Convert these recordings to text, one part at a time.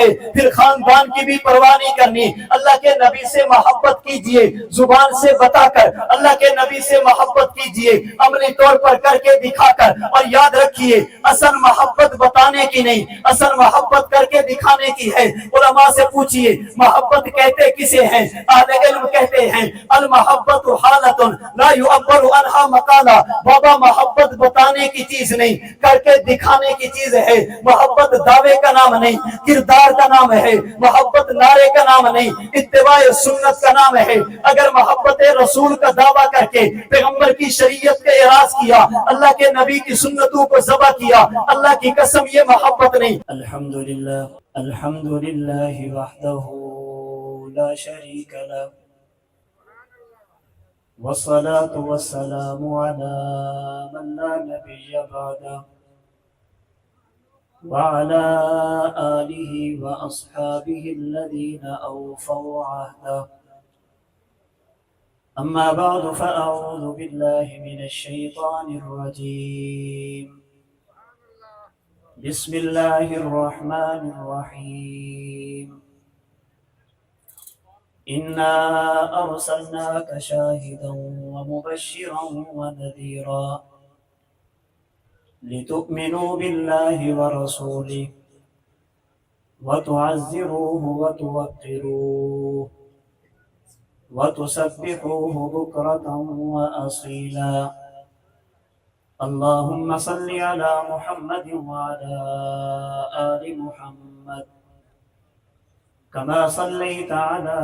ہے، پھر خاندان کی بھی پرواہ نہیں کرنی، اللہ کے نبی سے محبت کیجئے، زبان سے بتا کر اللہ کے نبی سے محبت کیجئے، عملی طور پر کر کے دکھا کر، اور یاد رکھیے اصل محبت بتانے کی نہیں، اصل محبت کر کے دکھانے کی ہے۔ علماء سے پوچھئے محبت کہتے کسے ہیں؟ اہل علم کہتے ہیں المحبت حالت لا يعبر عنها مقالا، بابا محبت بتانے کی چیز نہیں، کر کے دکھانے کی چیز ہے۔ محبت دعوے کا نام نہیں، کردار کا نام ہے۔ محبت نعرے کا نام نہیں، اتباع سنت کا نام ہے۔ اگر محبت رسول کا دعویٰ کر کے پیغمبر کی شریعت کا اعراض کیا، اللہ کے نبی کی سنتوں کو ذبح کیا، اللہ کی قسم یہ محبت نہیں۔ الحمدللہ الحمدللہ وحدہ لا شریک لہ والصلاة والسلام على من لا نبي بعده وعلى آله وأصحابه الذين أوفوا عهده أما بعد فأعوذ بالله من الشيطان الرجيم بسم الله الرحمن الرحيم إنا أرسلناك شاهدا ومبشرا ونذيرا لتؤمنوا بالله ورسوله وتعزروه وتوقروه وتسبحوه بكرة وأصيلا اللهم صل على محمد وعلى آل محمد كما صليت على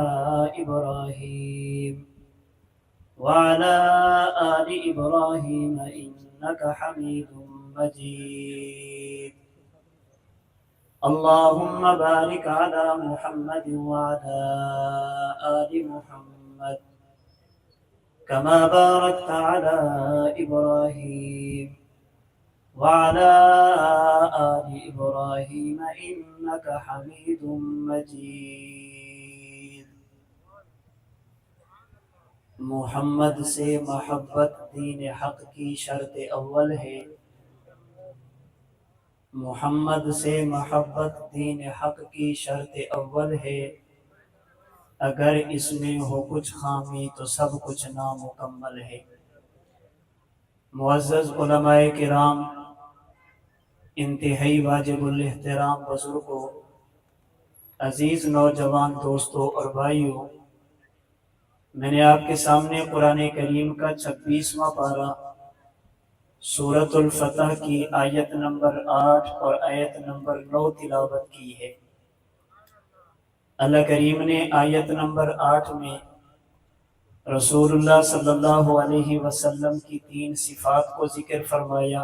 إبراهيم وعلى آل إبراهيم إنك حميد مجيد اللهم بارك على محمد وعلى آل محمد كما باركت على إبراهيم وعلى آل إبراهيم إنك حميد مجيد۔ محمد سے محبت دین حق کی شرط اول ہے۔ محمد سے محبت دین حق کی شرط اول ہے، اگر اس میں ہو کچھ خامی تو سب کچھ نامکمل ہے۔ معزز علماء کرام، انتہائی واجب الاحترام بزرگوں، عزیز نوجوان دوستوں اور بھائیوں، میں نے آپ کے سامنے قرآن کریم کا 26واں پارہ سورۃ الفتح کی آیت نمبر 8 اور آیت نمبر 9 تلاوت کی ہے۔ اللہ کریم نے آیت نمبر 8 میں رسول اللہ صلی اللہ علیہ وسلم کی 3 صفات کو ذکر فرمایا،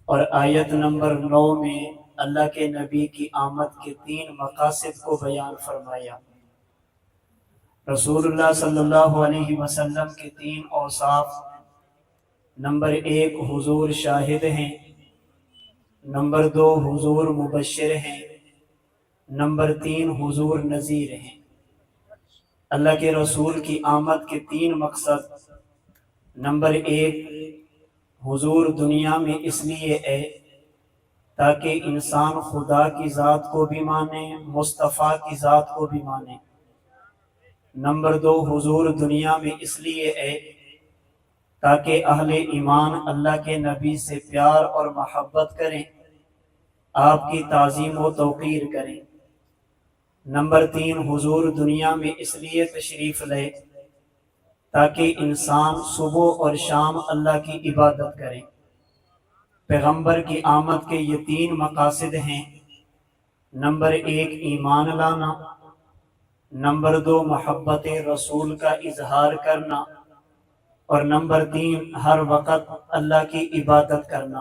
اور آیت نمبر 9 میں اللہ کے نبی کی آمد کے 3 مقاصد کو بیان فرمایا۔ رسول اللہ صلی اللہ علیہ وسلم کے 3 اوصاف: نمبر 1 حضور شاہد ہیں، نمبر 2 حضور مبشر ہیں، نمبر 3 حضور نذیر ہیں۔ اللہ کے رسول کی آمد کے 3 مقصد: نمبر 1 حضور دنیا میں اس لیے ہے تاکہ انسان خدا کی ذات کو بھی مانے، مصطفیٰ کی ذات کو بھی مانے۔ نمبر 2 حضور دنیا میں اس لیے ہے تاکہ اہل ایمان اللہ کے نبی سے پیار اور محبت کریں، آپ کی تعظیم و توقیر کریں۔ نمبر 3 حضور دنیا میں اس لیے تشریف لے تاکہ انسان صبح اور شام اللہ کی عبادت کرے۔ پیغمبر کی آمد کے یہ 3 مقاصد ہیں: نمبر 1 ایمان لانا، نمبر 2 محبت رسول کا اظہار کرنا، اور نمبر 3 ہر وقت اللہ کی عبادت کرنا۔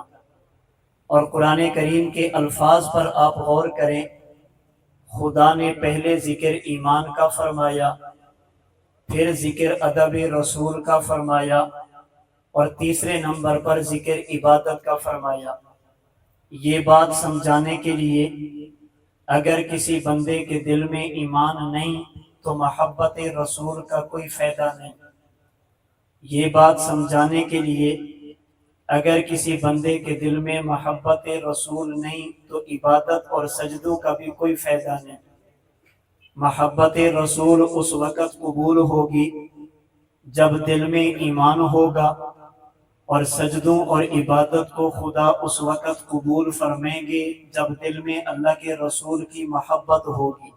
اور قرآن کریم کے الفاظ پر آپ غور کریں، خدا نے پہلے ذکر ایمان کا فرمایا، پھر ذکر ادب رسول کا فرمایا، اور تیسرے نمبر پر ذکر عبادت کا فرمایا۔ یہ بات سمجھانے کے لیے اگر کسی بندے کے دل میں ایمان نہیں تو محبت رسول کا کوئی فائدہ نہیں۔ یہ بات سمجھانے کے لیے اگر کسی بندے کے دل میں محبت رسول نہیں تو عبادت اور سجدوں کا بھی کوئی فائدہ نہیں۔ محبت رسول اس وقت قبول ہوگی جب دل میں ایمان ہوگا، اور سجدوں اور عبادت کو خدا اس وقت قبول فرمائیں گے جب دل میں اللہ کے رسول کی محبت ہوگی۔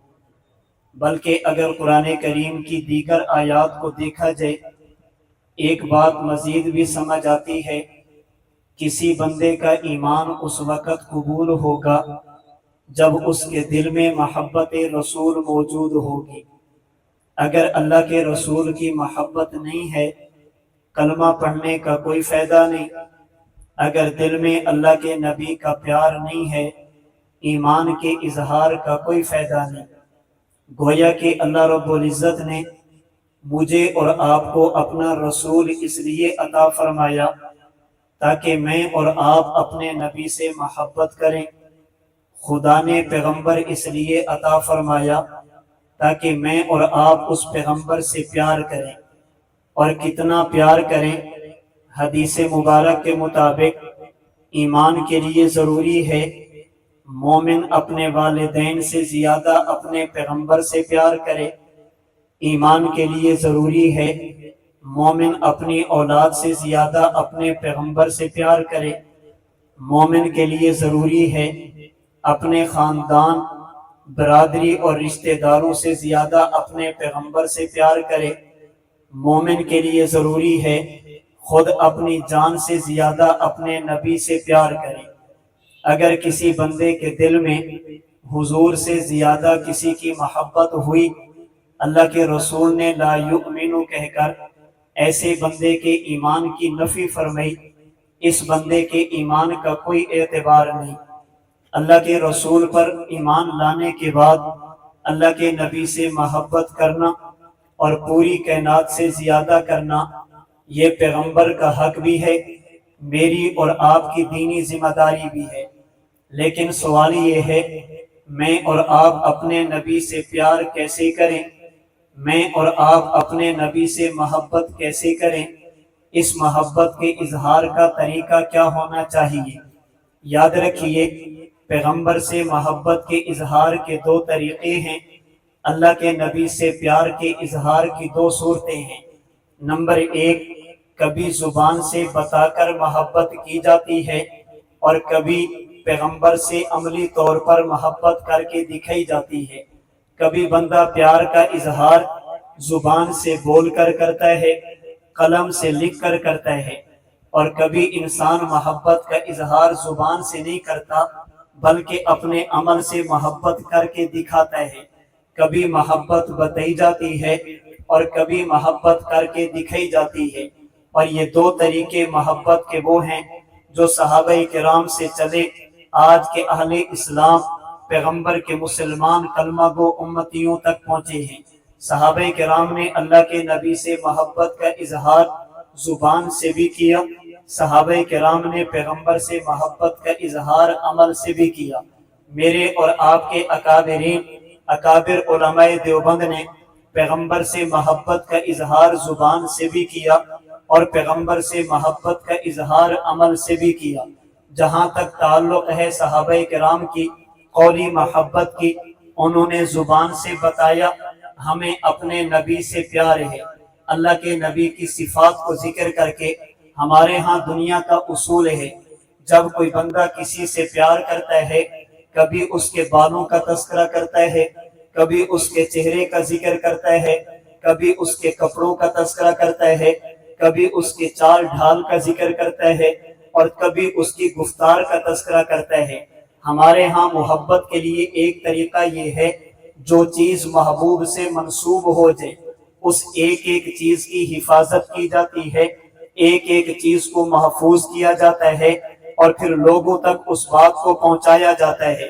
بلکہ اگر قرآن کریم کی دیگر آیات کو دیکھا جائے، ایک بات مزید بھی سمجھ آتی ہے، کسی بندے کا ایمان اس وقت قبول ہوگا جب اس کے دل میں محبت رسول موجود ہوگی۔ اگر اللہ کے رسول کی محبت نہیں ہے، کلمہ پڑھنے کا کوئی فائدہ نہیں۔ اگر دل میں اللہ کے نبی کا پیار نہیں ہے، ایمان کے اظہار کا کوئی فائدہ نہیں۔ گویا کہ اللہ رب العزت نے مجھے اور آپ کو اپنا رسول اس لیے عطا فرمایا تاکہ میں اور آپ اپنے نبی سے محبت کریں۔ خدا نے پیغمبر اس لیے عطا فرمایا تاکہ میں اور آپ اس پیغمبر سے پیار کریں، اور کتنا پیار کریں۔ حدیث مبارک کے مطابق ایمان کے لیے ضروری ہے مومن اپنے والدین سے زیادہ اپنے پیغمبر سے پیار کرے۔ ایمان کے لیے ضروری ہے مومن اپنی اولاد سے زیادہ اپنے پیغمبر سے پیار کرے۔ مومن کے لیے ضروری ہے اپنے خاندان، برادری اور رشتہ داروں سے زیادہ اپنے پیغمبر سے پیار کرے۔ مومن کے لیے ضروری ہے خود اپنی جان سے زیادہ اپنے نبی سے پیار کرے۔ اگر کسی بندے کے دل میں حضور سے زیادہ کسی کی محبت ہوئی، اللہ کے رسول نے لا یؤمنو کہہ کر ایسے بندے کے ایمان کی نفی فرمائی، اس بندے کے ایمان کا کوئی اعتبار نہیں۔ اللہ کے رسول پر ایمان لانے کے بعد اللہ کے نبی سے محبت کرنا اور پوری کائنات سے زیادہ کرنا، یہ پیغمبر کا حق بھی ہے، میری اور آپ کی دینی ذمہ داری بھی ہے۔ لیکن سوال یہ ہے، میں اور آپ اپنے نبی سے پیار کیسے کریں؟ میں اور آپ اپنے نبی سے محبت کیسے کریں؟ اس محبت کے اظہار کا طریقہ کیا ہونا چاہیے؟ یاد رکھیے، پیغمبر سے محبت کے اظہار کے دو طریقے ہیں۔ اللہ کے نبی سے پیار کے اظہار کی دو صورتیں ہیں۔ نمبر ایک، کبھی زبان سے بتا کر محبت کی جاتی ہے، اور کبھی پیغمبر سے عملی طور پر محبت کر کے دکھائی جاتی ہے۔ کبھی بندہ پیار کا اظہار زبان سے بول کر کرتا ہے، قلم سے لکھ کر کرتا ہے، اور کبھی انسان محبت کا اظہار زبان سے نہیں کرتا بلکہ اپنے عمل سے محبت کر کے دکھاتا ہے۔ کبھی محبت بتائی جاتی ہے اور کبھی محبت کر کے دکھائی جاتی ہے، اور یہ دو طریقے محبت کے وہ ہیں جو صحابہ کرام سے چلے آج کے اہل اسلام، پیغمبر کے مسلمان کلمہ گو امتیوں تک پہنچے ہیں۔ صحابہ کرام نے اللہ کے نبی سے محبت کا اظہار زبان سے بھی کیا، صحابہ کرام نے پیغمبر سے محبت کا اظہار عمل سے بھی کیا۔ میرے اور آپ کے اکابر علماء دیوبند نے پیغمبر سے محبت کا اظہار زبان سے بھی کیا اور پیغمبر سے محبت کا اظہار عمل سے بھی کیا۔ جہاں تک تعلق ہے صحابہ کرام کی قولی محبت کی، انہوں نے زبان سے بتایا ہمیں اپنے نبی سے پیار ہے۔ اللہ کے نبی کی صفات کو ذکر کر کے ہمارے ہاں دنیا کا اصول ہے، جب کوئی بندہ کسی سے پیار کرتا ہے، کبھی اس کے بالوں کا تذکرہ کرتا ہے، کبھی اس کے چہرے کا ذکر کرتا ہے، کبھی اس کے کپڑوں کا تذکرہ کرتا ہے، کبھی اس کے چال ڈھال کا ذکر کرتا ہے، اور کبھی اس کی گفتار کا تذکرہ کرتا ہے۔ ہمارے ہاں محبت کے لیے ایک طریقہ یہ ہے، جو چیز محبوب سے منسوب ہو جائے اس ایک ایک چیز کی حفاظت کی جاتی ہے، ایک ایک چیز کو محفوظ کیا جاتا ہے، اور پھر لوگوں تک اس بات کو پہنچایا جاتا ہے۔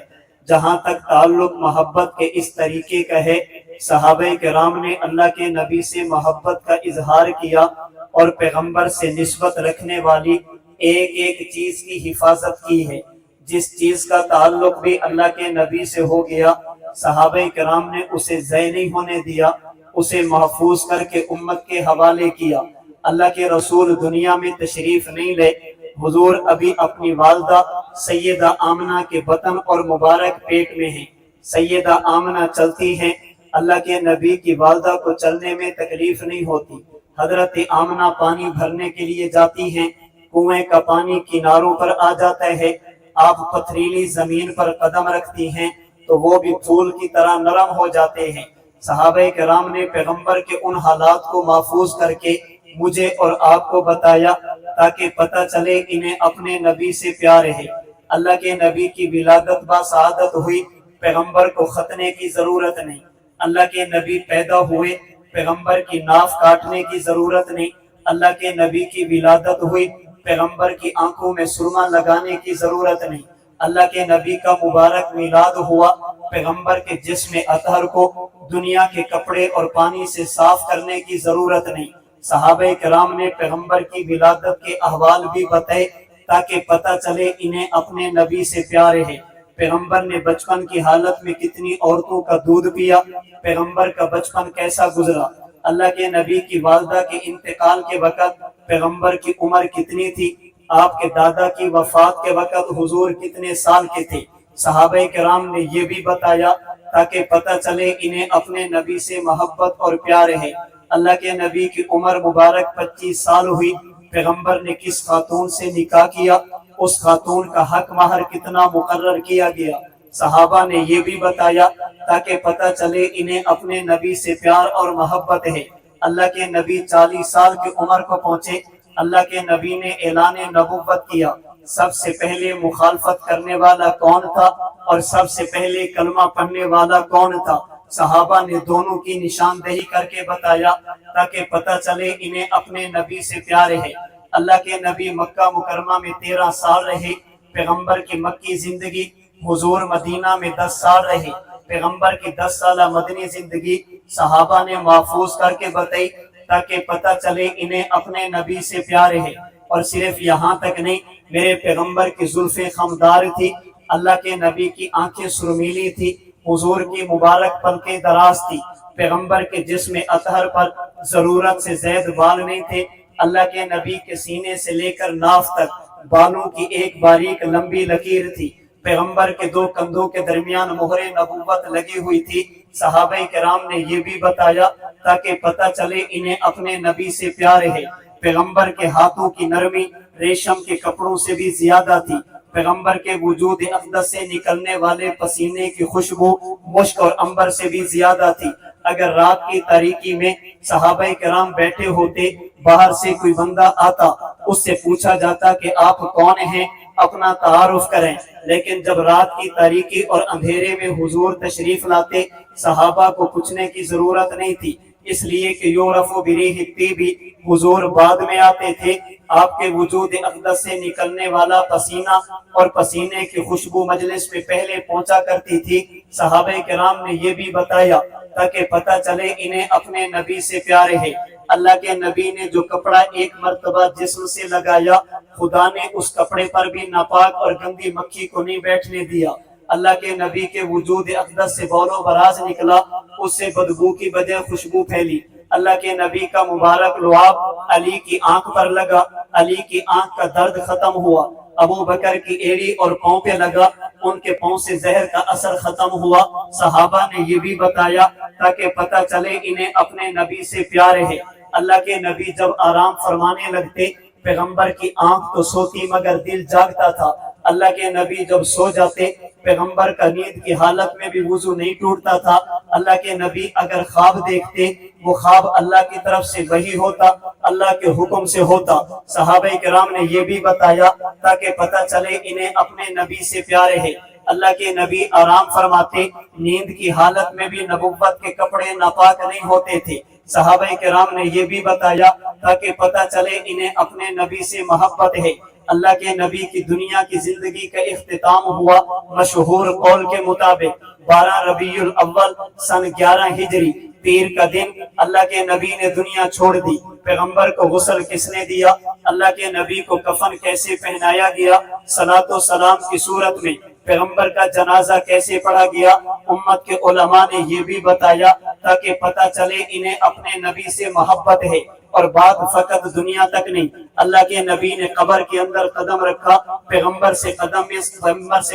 جہاں تک تعلق محبت کے اس طریقے کا ہے، صحابہ کرام نے اللہ کے نبی سے محبت کا اظہار کیا اور پیغمبر سے نسبت رکھنے والی ایک ایک چیز کی حفاظت کی ہے۔ جس چیز کا تعلق بھی اللہ کے نبی سے ہو گیا، صحابہ کرام نے اسے ضائع نہیں ہونے دیا، اسے محفوظ کر کے امت کے حوالے کیا۔ اللہ کے رسول دنیا میں تشریف نہیں لے، حضور ابھی اپنی والدہ سیدہ آمنہ کے بطن اور مبارک پیٹ میں ہیں۔ سیدہ آمنہ چلتی ہیں، اللہ کے نبی کی والدہ کو چلنے میں تکلیف نہیں ہوتی۔ حضرت آمنہ پانی بھرنے کے لیے جاتی ہیں، کنویں کا پانی کناروں پر آ جاتا ہے، آپ پتھریلی زمین پر قدم رکھتی ہیں تو وہ بھی پھول کی طرح نرم ہو جاتے ہیں۔ صحابہ کرام نے پیغمبر کے ان حالات کو محفوظ کر کے مجھے اور آپ کو بتایا تاکہ پتہ چلے انہیں اپنے نبی سے پیار ہے۔ اللہ کے نبی کی ولادت با سعادت ہوئی، پیغمبر کو ختنے کی ضرورت نہیں۔ اللہ کے نبی پیدا ہوئے، پیغمبر کی ناف کاٹنے کی ضرورت نہیں۔ اللہ کے نبی کی ولادت ہوئی، پیغمبر کی آنکھوں میں سرما لگانے کی ضرورت نہیں۔ اللہ کے نبی کا مبارک میلاد ہوا، پیغمبر کے جسم اطہر کو دنیا کے کپڑے اور پانی سے صاف کرنے کی ضرورت نہیں۔ صحابہ کرام نے پیغمبر کی ولادت کے احوال بھی بتائے تاکہ پتہ چلے انہیں اپنے نبی سے پیار ہے۔ پیغمبر نے بچپن کی حالت میں کتنی عورتوں کا دودھ پیا، پیغمبر کا بچپن کیسا گزرا۔ اللہ کے نبی کی والدہ کے انتقال کے وقت پیغمبر کی عمر کتنی تھی، آپ کے دادا کی وفات کے وقت حضور کتنے سال کے تھے۔ صحابہ کرام نے یہ بھی بتایا تاکہ پتہ چلے انہیں اپنے نبی سے محبت اور پیار ہے۔ اللہ کے نبی کی عمر مبارک 25 سال ہوئی، پیغمبر نے کس خاتون سے نکاح کیا، اس خاتون کا حق مہر کتنا مقرر کیا گیا۔ صحابہ نے یہ بھی بتایا تاکہ پتہ چلے انہیں اپنے نبی سے پیار اور محبت ہے۔ اللہ کے نبی 40 سال کی عمر کو پہنچے، اللہ کے نبی نے اعلان نبوت کیا۔ سب سے پہلے مخالفت کرنے والا کون تھا اور سب سے پہلے کلمہ پڑھنے والا کون تھا؟ صحابہ نے دونوں کی نشاندہی کر کے بتایا تاکہ پتہ چلے انہیں اپنے نبی سے پیار ہے۔ اللہ کے نبی مکہ مکرمہ میں 13 سال رہے، پیغمبر کی مکی زندگی، حضور مدینہ میں 10 سال رہے۔ پیغمبر کی 10 سالہ مدنی زندگی صحابہ نے محفوظ کر کے بتائی تاکہ پتہ چلے انہیں اپنے نبی سے پیار ہے۔ اور صرف یہاں تک نہیں، میرے پیغمبر کی زلفیں خمدار تھی، اللہ کے نبی کی آنکھیں سرمیلی تھی، حضور کی مبارک پلکیں دراز تھی، پیغمبر کے جسم اطہر پر ضرورت سے زائد بال نہیں تھے۔ اللہ کے نبی کے سینے سے لے کر ناف تک بالوں کی ایک باریک لمبی لکیر تھی، پیغمبر کے 2 کندھوں کے درمیان مہر نبوت لگی ہوئی تھی۔ صحابہ کرام نے یہ بھی بتایا تاکہ پتہ چلے انہیں اپنے نبی سے پیار ہے۔ پیغمبر کے ہاتھوں کی نرمی ریشم کے کپڑوں سے بھی زیادہ تھی، پیغمبر کے وجود اقدس سے نکلنے والے پسینے کی خوشبو مشک اور عنبر سے بھی زیادہ تھی۔ اگر رات کی تاریکی میں صحابہ کرام بیٹھے ہوتے، باہر سے کوئی بندہ آتا، اس سے پوچھا جاتا کہ آپ کون ہیں، اپنا تعارف کریں، لیکن جب رات کی تاریکی اور اندھیرے میں حضور تشریف لاتے، صحابہ کو پوچھنے کی ضرورت نہیں تھی، اس لیے کہ یورف و بریح الطیب، حضور بعد میں آتے تھے۔ آپ کے وجود اقدس سے نکلنے والا پسینہ اور پسینے کی خوشبو مجلس میں پہلے پہنچا کرتی تھی۔ صحابہ کرام نے یہ بھی بتایا تاکہ پتہ چلے انہیں اپنے نبی سے پیار ہے۔ اللہ کے نبی نے جو کپڑا ایک مرتبہ جسم سے لگایا، خدا نے اس کپڑے پر بھی ناپاک اور گندی مکھی کو نہیں بیٹھنے دیا۔ اللہ کے نبی کے وجود اقدس سے بول و براز نکلا، اس سے بدبو کی بجائے خوشبو پھیلی۔ اللہ کے نبی کا مبارک لعاب علی کی آنکھ پر لگا، علی کی آنکھ کا درد ختم ہوا۔ ابو بکر کی ایڑی اور پاؤں پہ لگا، ان کے پاؤں سے زہر کا اثر ختم ہوا۔ صحابہ نے یہ بھی بتایا تاکہ پتہ چلے انہیں اپنے نبی سے پیار ہے۔ اللہ کے نبی جب آرام فرمانے لگتے، پیغمبر کی آنکھ تو سوتی مگر دل جاگتا تھا۔ اللہ کے نبی جب سو جاتے، پیغمبر کا نیند کی حالت میں بھی وضو نہیں ٹوٹتا تھا۔ اللہ کے نبی اگر خواب دیکھتے، وہ خواب اللہ کی طرف سے وحی ہوتا، اللہ کے حکم سے ہوتا۔ صحابہ کرام نے یہ بھی بتایا تاکہ پتہ چلے انہیں اپنے نبی سے پیار ہے۔ اللہ کے نبی آرام فرماتے، نیند کی حالت میں بھی نبوت کے کپڑے ناپاک نہیں ہوتے تھے۔ صحابہ کرام نے یہ بھی بتایا تاکہ پتہ چلے انہیں اپنے نبی سے محبت ہے۔ اللہ کے نبی کی دنیا کی زندگی کا اختتام ہوا مشہور قول کے مطابق 12 ربیع الاول سن 11 ہجری، پیر کا دن اللہ کے نبی نے دنیا چھوڑ دی۔ پیغمبر کو غسل کس نے دیا؟ اللہ کے نبی کو کفن کیسے پہنایا گیا؟ صلاۃ و سلام کی صورت میں پیغمبر کا جنازہ کیسے پڑھا گیا، امت کے علماء نے یہ بھی بتایا تاکہ پتہ چلے انہیں اپنے نبی سے محبت ہے۔ اور بات فقط دنیا تک نہیں، اللہ کے نبی نے قبر کے اندر قدم رکھا، پیغمبر سے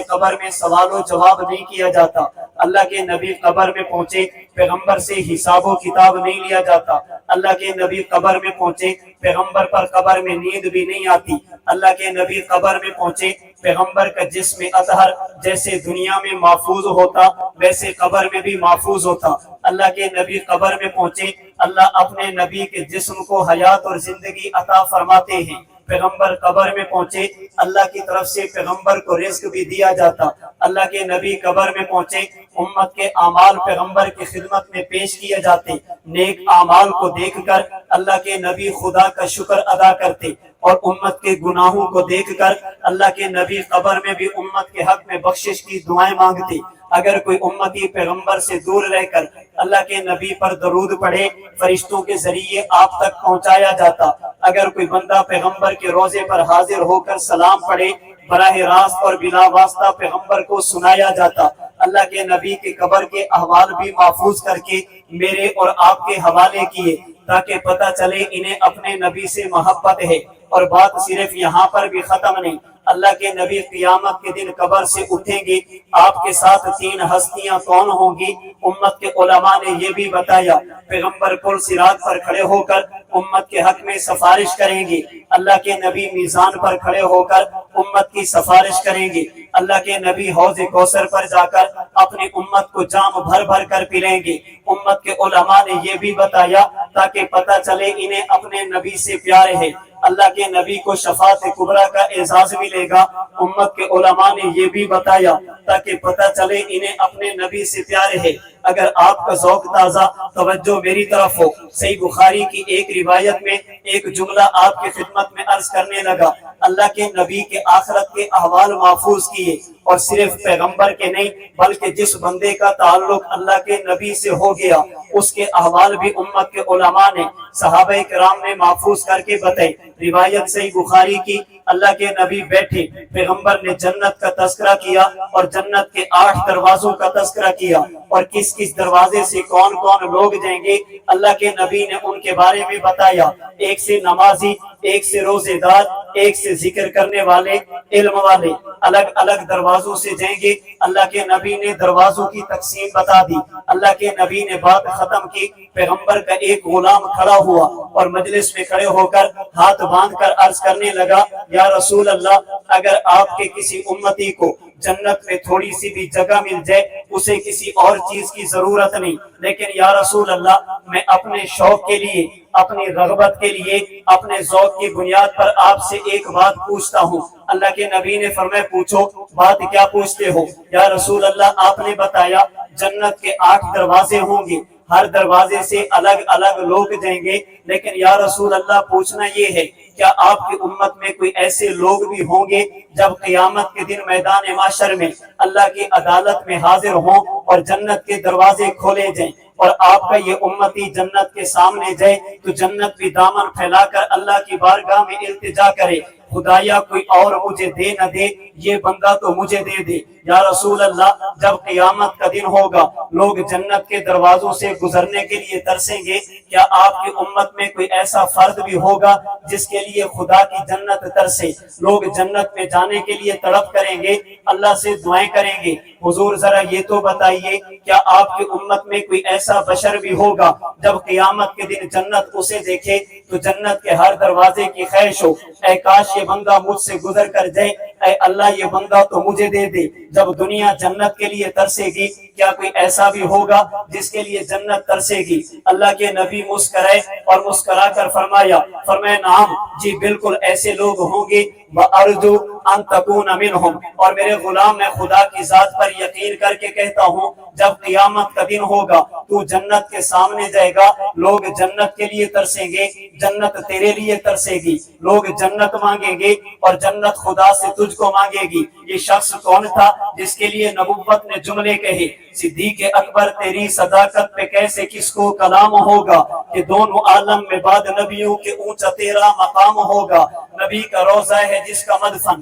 قبر میں سوال و جواب نہیں کیا جاتا، اللہ کے نبی قبر میں پہنچے، پیغمبر سے حساب و کتاب نہیں لیا جاتا، اللہ کے نبی قبر میں پہنچے، پیغمبر پر قبر میں نیند بھی نہیں آتی، اللہ کے نبی قبر میں پہنچے، پیغمبر کا جسم اطہر جیسے دنیا میں محفوظ ہوتا ویسے قبر میں بھی محفوظ ہوتا، اللہ کے نبی قبر میں پہنچے، اللہ اپنے نبی کے جسم کو حیات اور زندگی عطا فرماتے ہیں، پیغمبر قبر میں پہنچے، اللہ کی طرف سے پیغمبر کو رزق بھی دیا جاتا، اللہ کے نبی قبر میں پہنچے، امت کے اعمال پیغمبر کی خدمت میں پیش کیے جاتے، نیک اعمال کو دیکھ کر اللہ کے نبی خدا کا شکر ادا کرتے، اور امت کے گناہوں کو دیکھ کر اللہ کے نبی قبر میں بھی امت کے حق میں بخشش کی دعائیں مانگتے۔ اگر کوئی امتی پیغمبر سے دور رہ کر اللہ کے نبی پر درود پڑھے، فرشتوں کے ذریعے آپ تک پہنچایا جاتا، اگر کوئی بندہ پیغمبر کے روضے پر حاضر ہو کر سلام پڑھے، براہ راست اور بلا واسطہ پیغمبر کو سنایا جاتا، اللہ کے نبی کے قبر کے احوال بھی محفوظ کر کے میرے اور آپ کے حوالے کیے تاکہ پتہ چلے انہیں اپنے نبی سے محبت ہے۔ اور بات صرف یہاں پر بھی ختم نہیں، اللہ کے نبی قیامت کے دن قبر سے اٹھیں گے، آپ کے ساتھ تین ہستیاں کون ہوں گی، امت کے علماء نے یہ بھی بتایا، پیغمبر پل صراط پر کھڑے ہو کر امت کے حق میں سفارش کریں گے، اللہ کے نبی میزان پر کھڑے ہو کر امت کی سفارش کریں گے، اللہ کے نبی حوض کوثر پر جا کر اپنی امت کو جام بھر بھر کر پلائیں گے، امت کے علماء نے یہ بھی بتایا تاکہ پتہ چلے انہیں اپنے نبی سے پیار ہے، اللہ کے نبی کو شفاعت کبریٰ کا اعزاز ملے گا، امت کے علماء نے یہ بھی بتایا تاکہ پتہ چلے انہیں اپنے نبی سے پیار ہے۔ اگر آپ کا ذوق تازہ، توجہ میری طرف ہو، صحیح بخاری کی ایک روایت میں ایک جملہ آپ کی خدمت میں عرض کرنے لگا، اللہ کے نبی کے آخرت کے احوال محفوظ کیے، اور صرف پیغمبر کے نہیں بلکہ جس بندے کا تعلق اللہ کے نبی سے ہو گیا اس کے احوال بھی امت کے علماء نے، صحابہ کرام نے محفوظ کر کے بتائے۔ روایت صحیح بخاری کی، اللہ کے نبی بیٹھے، پیغمبر نے جنت کا تذکرہ کیا اور جنت کے 8 دروازوں کا تذکرہ کیا، اور کس کس دروازے سے کون کون لوگ جائیں گے اللہ کے نبی نے ان کے بارے میں بتایا، ایک سے نمازی، ایک سے روزے دار، ایک سے ذکر کرنے والے، علم والے، الگ الگ دروازوں سے جائیں گے، اللہ کے نبی نے دروازوں کی تقسیم بتا دی، اللہ کے نبی نے بات ختم کی، پیغمبر کا ایک غلام کھڑا ہوا اور مجلس میں کھڑے ہو کر ہاتھ باندھ کر عرض کرنے لگا، یا رسول اللہ، اگر آپ کے کسی امتی کو جنت میں تھوڑی سی بھی جگہ مل جائے اسے کسی اور چیز کی ضرورت نہیں، لیکن یا رسول اللہ میں اپنے شوق کے لیے، اپنی رغبت کے لیے، اپنے ذوق کی بنیاد پر آپ سے ایک بات پوچھتا ہوں۔ اللہ کے نبی نے فرمایا، پوچھو، بات کیا پوچھتے ہو؟ یا رسول اللہ آپ نے بتایا جنت کے 8 دروازے ہوں گے، ہر دروازے سے الگ الگ لوگ جائیں گے، لیکن یا رسول اللہ پوچھنا یہ ہے، کیا آپ کی امت میں کوئی ایسے لوگ بھی ہوں گے جب قیامت کے دن میدان محشر میں اللہ کی عدالت میں حاضر ہوں اور جنت کے دروازے کھولے جائیں اور آپ کا یہ امتی جنت کے سامنے جائے تو جنت بھی دامن پھیلا کر اللہ کی بارگاہ میں التجا کرے، خدایا کوئی اور مجھے دے نہ دے، یہ بندہ تو مجھے دے دے۔ یا رسول اللہ جب قیامت کا دن ہوگا لوگ جنت کے دروازوں سے گزرنے کے لیے ترسیں گے، کیا آپ کی امت میں کوئی ایسا فرد بھی ہوگا جس کے لیے خدا کی جنت ترسے؟ لوگ جنت میں جانے کے لیے تڑپ کریں گے، اللہ سے دعائیں کریں گے، حضور ذرا یہ تو بتائیے کیا آپ کی امت میں کوئی ایسا بشر بھی ہوگا جب قیامت کے دن جنت اسے دیکھے تو جنت کے ہر دروازے کی خواہش ہو، اے کاش یہ بندہ مجھ سے گزر کر جائے، اے اللہ یہ بندہ تو مجھے دے دے۔ جب دنیا جنت کے لیے ترسے گی کیا کوئی ایسا بھی ہوگا جس کے لیے جنت ترسے گی؟ اللہ کے نبی مسکرائے اور مسکرا کر فرمایا نعم، جی بالکل ایسے لوگ ہوں گے، وَأَرْجُو أَن تَكُونَ مِنْهُمْ، اور میرے غلام میں خدا کی ذات پر یقین کر کے کہتا ہوں جب قیامت کا دن ہوگا تو جنت کے سامنے جائے گا، لوگ جنت کے لیے ترسیں گے، جنت تیرے لیے ترسے گی، لوگ جنت مانگیں گے اور جنت خدا سے تجھ کو مانگے گی۔ یہ شخص کون تھا جس کے لیے نبوت نے جملے کہے؟ صدیق اکبر، تیری صداقت پہ کیسے کس کو کلام ہوگا کہ دونوں عالم میں بعد نبیوں کے اونچا تیرا مقام ہوگا، نبی کا روضہ ہے جس کا مدفن،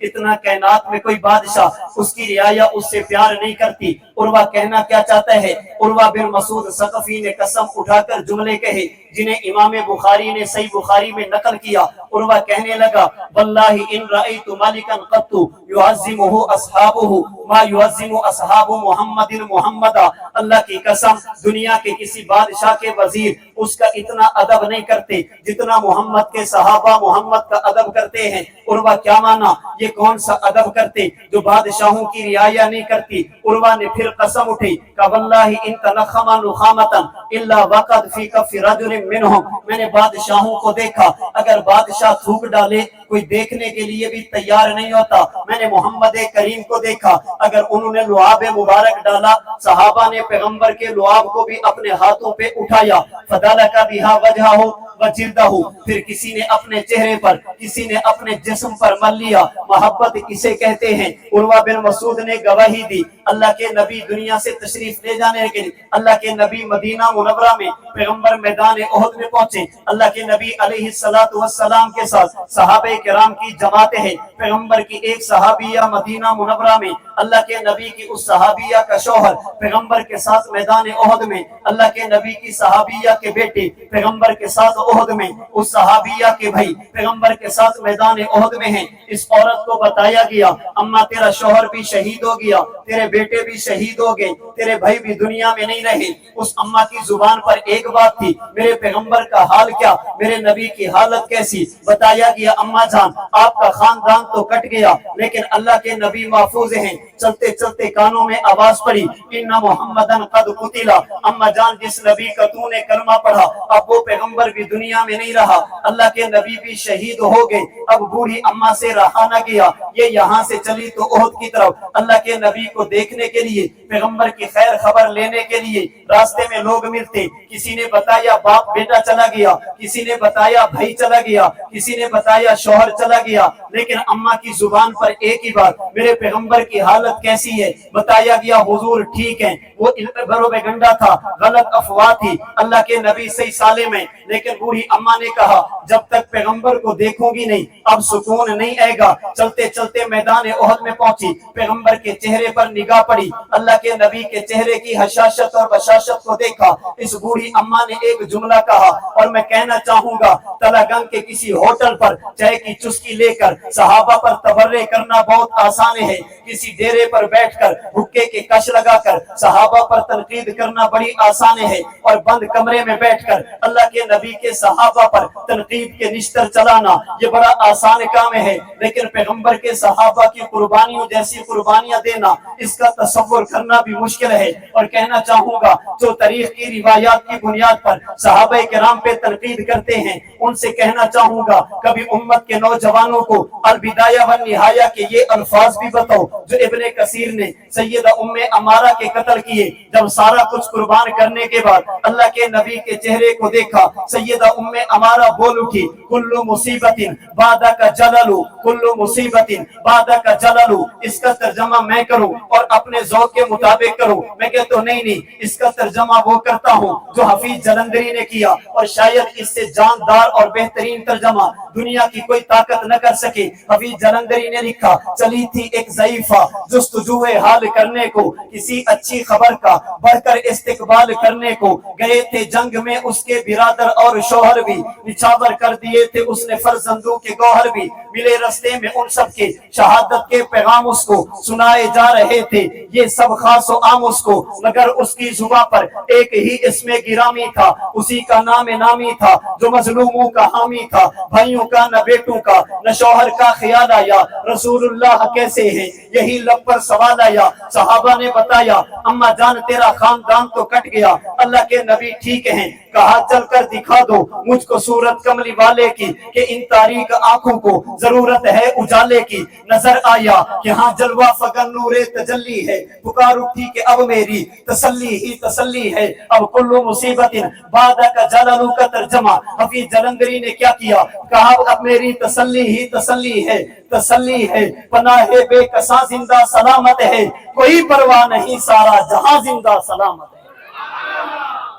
اتنا کائنات میں کوئی بادشاہ اس کی رعایا اس سے پیار نہیں کرتی۔ عروہ کہنا کیا چاہتا ہے؟ عروہ بن مسعود ثقفی نے قسم اٹھا کر جملے کہے جنہیں امام بخاری نے صحیح بخاری میں نقل کیا۔ عروہ کہنے لگا واللہ ان رأیت ملکا قط يعظمه اصحابه ما يعظم اصحاب محمد محمدا، اللہ کی قسم دنیا کے کسی بادشاہ کے وزیر اس کا اتنا ادب نہیں کرتے جتنا محمد کے صحابہ محمد کا ادب کرتے ہیں۔ عروہ کیا مانا؟ یہ کون سا ادب کرتے جو بادشاہوں کی رعایا نہیں کرتی؟ عروہ نے پھر قسم اٹھی کہ واللہ ان تنخم نخامتا الا وقد فی کف رجل منہم، میں نے بادشاہوں کو دیکھا اگر بادشاہ تھوک ڈالے کوئی دیکھنے کے لیے بھی تیار نہیں ہوتا۔ میں نے محمد کریم کو دیکھا اگر انہوں نے لعاب مبارک ڈالا صحابہ نے پیغمبر کے لعاب کو بھی اپنے ہاتھوں پہ اٹھایا، فدلک بہا وجہہ وجلدہ، پھر کسی نے اپنے چہرے پر کسی نے اپنے جسم پر مل لیا، محبت اسے کہتے ہیں۔ عروہ بن مسعود نے گواہی دی اللہ کے نبی دنیا سے تشریف لے جانے کے لیے اللہ کے نبی مدینہ منورہ میں پیغمبر میدان احد میں پہنچے، اللہ کے نبی علیہ السلام کے ساتھ صحابہ کرام کی جماعتیں ہیں، پیغمبر کی ایک صحابیہ مدینہ منورہ میں، اللہ کے نبی کی اس صحابیہ کا شوہر پیغمبر کے ساتھ میدان احد میں، اللہ کے نبی کی صحابیہ کے بیٹے پیغمبر کے ساتھ احد میں، اس صحابیہ کے بھائی پیغمبر کے ساتھ میدان احد میں ہیں۔ اس عورت کو بتایا گیا اماں تیرا شوہر بھی شہید ہو گیا، تیرے بیٹے بھی شہید ہو گئے، تیرے بھائی بھی دنیا میں نہیں رہے۔ اس اماں کی زبان پر ایک بات تھی میرے پیغمبر کا حال کیا، میرے نبی کی حالت کیسی؟ بتایا گیا اماں جان آپ کا خاندان تو کٹ گیا لیکن اللہ کے نبی محفوظ ہیں۔ چلتے چلتے کانوں میں آواز پڑی ان محمدن قد قتل، اماں جان جس نبی کا تو نے کلمہ پڑھا اب وہ پیغمبر بھی دنیا میں نہیں رہا، اللہ کے نبی بھی شہید ہو گئے۔ اب بوڑھی اماں سے رہا نہ گیا، یہ یہاں سے چلی تو احد کی طرف اللہ کے نبی کو دیکھنے کے لیے پیغمبر کی خیر خبر لینے کے لیے۔ راستے میں لوگ ملتے، کسی نے بتایا باپ بیٹا چلا گیا، کسی نے بتایا بھائی چلا گیا، کسی نے بتایا شوہر چلا گیا، لیکن اماں کی زبان پر ایک ہی بات میرے پیغمبر کی حالت کیسی ہے؟ بتایا گیا حضور ٹھیک ہیں، وہ بروب گنڈا تھا، غلط افواہ تھی، اللہ کے نبی صحیح سالم ہیں، لیکن بوڑھی اماں نے کہا جب تک پیغمبر کو دیکھوں گی نہیں اب سکون نہیں آئے گا۔ چلتے چلتے میدان احد میں پہنچی، پیغمبر کے چہرے پر نگاہ پڑی، اللہ کے نبی کے چہرے کی حشاشت اور بشاشت کو دیکھا۔ اس بوڑھی اماں نے ایک جملہ کہا اور میں کہنا چاہوں گا تلا گنگ کے کسی ہوٹل پر چائے کی چسکی لے کر صحابہ پر تبرے کرنا بہت آسان ہے، کسی ڈیرے پر بیٹھ کر حکے کے کش لگا کر صحابہ پر تنقید کرنا بڑی آسان ہے، اور بند کمرے میں بیٹھ کر اللہ کے نبی کے صحابہ پر تنقید کے نشتر چلانا یہ بڑا آسان کام ہے، لیکن پیغمبر کے صحابہ کی قربانیوں جیسی قربانیاں دینا اس کا تصور کرنا بھی مشکل ہے۔ اور کہنا چاہوں گا جو تاریخ کی روایات کی بنیاد پر صحابہ کرام پہ تنقید کرتے ہیں ان سے کہنا چاہوں گا کبھی امت کے نوجوانوں کو البدایہ والنہایہ کے یہ الفاظ بھی بتاؤ جو ابن کثیر نے سیدہ ام امارہ کے قتل کیے۔ جب سارا کچھ قربان کرنے کے بعد اللہ کے نبی کے چہرے کو دیکھا سیدہ ام امارہ بول اٹھی کل مصیبت بعدک جلل، کل مصیبت بعدک جلل۔ اس کا ترجمہ میں کروں اور اپنے ذوق کے مطابق کروں؟ میں کہتا ہوں نہیں، اس کا ترجمہ وہ کرتا ہوں جو حفیظ جلندری نے کیا، اور شاید اس سے جاندار اور بہترین ترجمہ دنیا کی کوئی طاقت نہ کر سکے۔ حفیظ جلندری نے لکھا چلی تھی ایک ضعیفہ جستجو حال کرنے کو، کسی اچھی خبر کا بڑھ کر استقبال کرنے کو، گئے تھے جنگ میں اس کے برادر اور شوہر بھی، نچھاور کر دیے تھے اس نے فرزندوں کے گوہر بھی، ملے رستے میں ان سب کے شہادت کے پیغام اس کو سنائے جا رہے تھے، یہ سب خاص و عام اس کو، مگر اس کی زباں پر ایک ہی اسم گرامی تھا، اسی کا نام نامی تھا جو مظلوموں کا حامی تھا، بھائیوں کا نہ بیٹوں کا نہ شوہر کا خیال آیا، رسول اللہ کیسے ہیں یہی لب پر سوال آیا۔ صحابہ نے بتایا اماں جان تیرا خاندان تو کٹ گیا، اللہ کے نبی ٹھیک ہیں، کہا چل کر دکھا دو مجھ کو صورت کملی والے کی کہ ان تاریک آنکھوں کو ضرورت ہے اجالے کی۔ نظر آیا کہ ہاں جلوہ فگن نور تجلی ہے، پکار اٹھی کہ اب میری تسلی ہی تسلی ہے، اب کل مصیبت بعدک جلل کا ترجمہ حفیظ جلندری نے کیا کیا؟ کہا اب میری تسلی ہی تسلی ہے، تسلی ہے، پناہ بے کساں زندہ سلامت ہے، کوئی پرواہ نہیں سارا جہاں زندہ سلامت ہے۔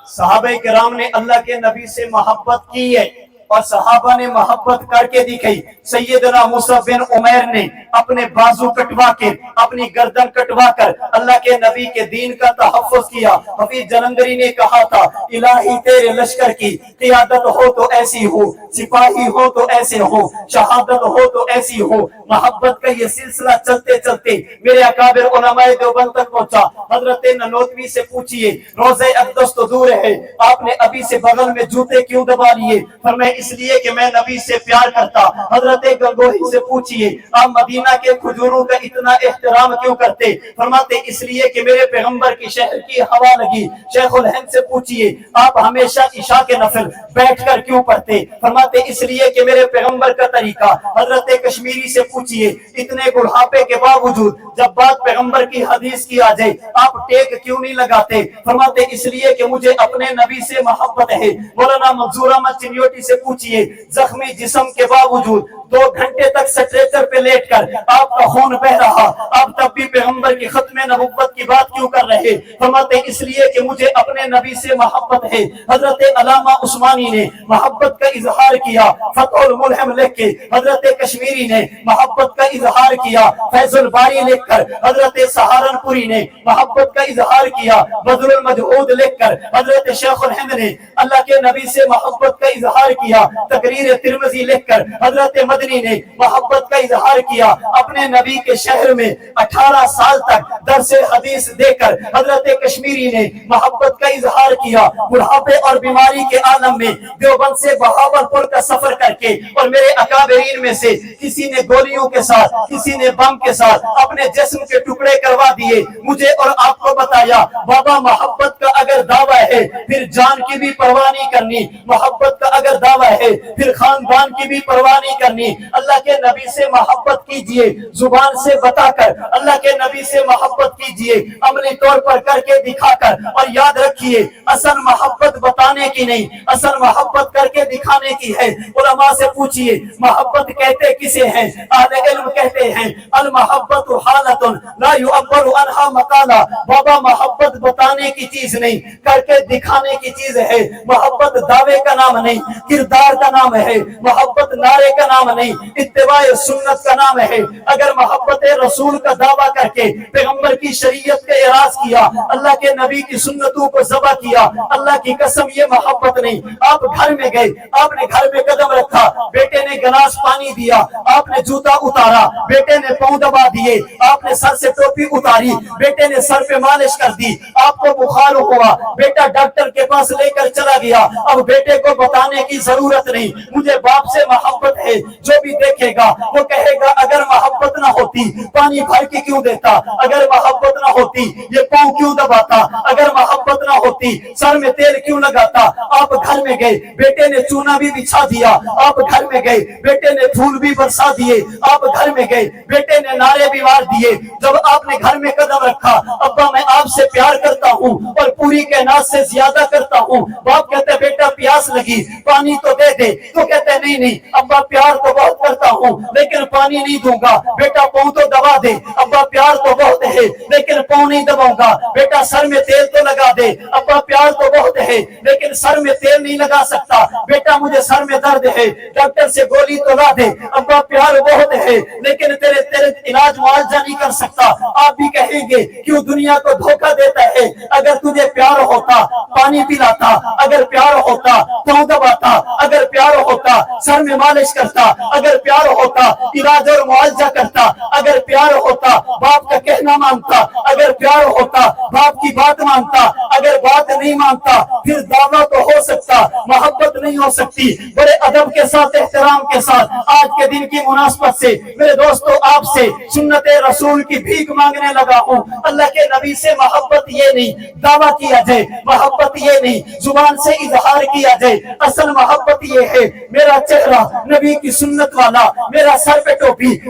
صحابہ کرام نے اللہ کے نبی سے محبت کی ہے، اور صحابہ نے محبت کر کے دکھائی. سیدنا مصعب بن عمیر نے اپنے بازو کٹوا کے اپنی گردن کٹوا کر اللہ کے نبی کے دین کا تحفظ کیا. حفیظ جلندری نے کہا تھا الہی تیرے لشکر کی قیادت ہو تو ایسی ہو, سپاہی ہو تو ایسے ہو, شہادت ہو تو ایسی ہو. محبت کا یہ سلسلہ چلتے چلتے میرے اکابر علماء دیوبند تک پہنچا. حضرت ننوتوی سے پوچھئے روضہ اقدس تو دور ہے, آپ نے ابھی سے بغل میں جوتے کیوں دبا لیے؟ فرمائے اس لیے کہ میں نبی سے پیار کرتا. حضرت گنگوہی سے پوچھئے آپ مدینہ کے کھجوروں کا اتنا احترام کیوں کرتے؟ فرماتے اس لیے کہ میرے پیغمبر کی شہر کی ہوا لگی. شیخ الہند سے پوچھئے آپ ہمیشہ عشاء کے نفل بیٹھ کر کیوں پڑھتے؟ فرماتے اس لیے کہ میرے پیغمبر کا طریقہ. حضرت کشمیری سے پوچھئے اتنے بڑھاپے کے باوجود جب بات پیغمبر کی حدیث کی آ جائے آپ ٹیک کیوں نہیں لگاتے؟ فرماتے اس لیے کہ مجھے اپنے نبی سے محبت ہے. مولانا منظور احمد چنیوٹی سے پوچھئے زخمی جسم کے باوجود 2 گھنٹے تک سٹریچر پہ لیٹ کر آپ کا خون بہ رہا, آپ تب بھی پیغمبر کی ختم نبوت کی بات کیوں کر رہے؟ فرماتے اس لیے کہ مجھے اپنے نبی سے محبت ہے. حضرت علامہ عثمانی نے محبت کا اظہار کیا فتح الملہم لکھ کے, حضرت کشمیری نے محبت کا اظہار کیا فیض الباری لکھ کر, حضرت سہارنپوری نے محبت کا اظہار کیا بذل المجہود لکھ کر, حضرت شیخ الہند نے اللہ کے نبی سے محبت کا اظہار کیا تقریر ترمذی لکھ کر, حضرت مدنی نے محبت کا اظہار کیا اپنے نبی کے شہر میں 18 سال تک درس حدیث دے کر, حضرت کشمیری نے محبت کا اظہار کیا بڑھاپے اور بیماری کے عالم میں دیوبند سے بہاولپور کا سفر کر کے, اور میرے اکابرین میں سے کسی نے گولیوں کے ساتھ کسی نے بم کے ساتھ اپنے جسم کے ٹکڑے کروا دیے. مجھے اور آپ کو بتایا بابا محبت کا اگر دعویٰ ہے پھر جان کی بھی پرواہ نہیں کرنی, محبت کا اگر دعویٰ ہے پھر خاندان کی بھی پرواہ نہیں کرنی. اللہ کے نبی سے محبت کیجئے زبان سے بتا کر, اللہ کے نبی سے محبت کیجئے عملی طور پر کر کے دکھا کر, اور یاد رکھیے اصل محبت بتانے کی نہیں اصل محبت کر کے دکھانے کی ہے. علماء سے پوچھئے محبت کہتے کسے ہیں؟ اہل علم کہتے ہیں المحبت حالت لا يعبر عنها مقالا. بابا محبت بتانے کی چیز نہیں کر کے دکھانے کی چیز ہے. محبت دعوے کا نام نہیں کردار کا نام ہے. محبت نعرے کا نام نہیں اتباع سنت کا نام ہے. اگر محبت رسول کا دعویٰ کر کے پیغمبر کی شریعت کے اعراض کیا, اللہ کے نبی کی سنتوں کو ذبح کیا, اللہ کی قسم یہ محبت نہیں. آپ گھر میں گئے, آپ نے گھر میں قدم رکھا, بیٹے نے گلاس پانی دیا, آپ نے جوتا اتارا, بیٹے نے پاؤں دبا دیے, آپ نے سر سے ٹوپی اتاری, بیٹے نے سر پہ مالش کر دی, آپ کو بخار ہوا, بیٹا ڈاکٹر کے پاس لے کر چلا گیا. اب بیٹے کو بتانے کی ضرورت نہیں مجھے باپ سے محبت ہے. جو بھی دیکھے گا وہ کہے گا اگر محبت نہ ہوتی پانی بھر کے کیوں دیتا, اگر محبت نہ ہوتی یہ پاؤں کیوں دباتا, اگر محبت نہ ہوتی سر میں تیل کیوں لگاتا. آپ گھر میں گئے, بیٹے نے چونا بھی بچھا دیا, آپ گھر میں گئے, بیٹے نے پھول بھی برسا دیے, آپ گھر میں گئے, بیٹے نے نعرے بھی مار دیے. جب آپ نے گھر میں قدم رکھا ابا میں آپ سے پیار کرتا ہوں اور پوری کائنات سے زیادہ کرتا ہوں. باپ کہتے ہیں بیٹا پیاس لگی پانی تو دے دے, تو کہتے ہیں نہیں نہیں ابا پیار تو بہت کرتا ہوں لیکن پانی نہیں دوں گا. بیٹا پاؤں تو دبا دے, ابا پیار تو بہت ہے لیکن پاؤں نہیں دباؤں گا. بیٹا سر میں تیل تو لگا دے, ابا پیار تو بہت ہے لیکن سر میں تیل نہیں لگا سکتا. بیٹا مجھے سر میں درد ہے, ڈاکٹر سے گولی تو لا دے, ابا پیار بہت ہے لیکن تیرے علاج معالجہ نہیں کر سکتا. آپ بھی کہیں گے کیوں دنیا کو دھوکہ دیتا ہے؟ اگر تجھے پیار ہوتا پانی پلاتا, اگر پیار ہوتا پاؤں دباتا, اگر پیار ہوتا سر میں مالش کرتا, اگر پیار ہوتا علاج اور معالجہ کرتا, اگر پیار ہوتا باپ کا کہنا مانتا, اگر پیار ہوتا باپ کی بات مانتا, اگر بات نہیں مانتا پھر دعویٰ تو ہو سکتا محبت نہیں ہو سکتی. بڑے ادب کے ساتھ احترام کے ساتھ آج کے دن کی مناسبت سے میرے دوستو آپ سے سنت رسول کی بھیک مانگنے لگا ہوں. اللہ کے نبی سے محبت یہ نہیں دعویٰ کیا جائے, محبت یہ نہیں زبان سے اظہار کیا جائے, اصل محبت یہ ہے میرا چہرہ نبی کی سنت والا, میرا سر پہ ٹوپی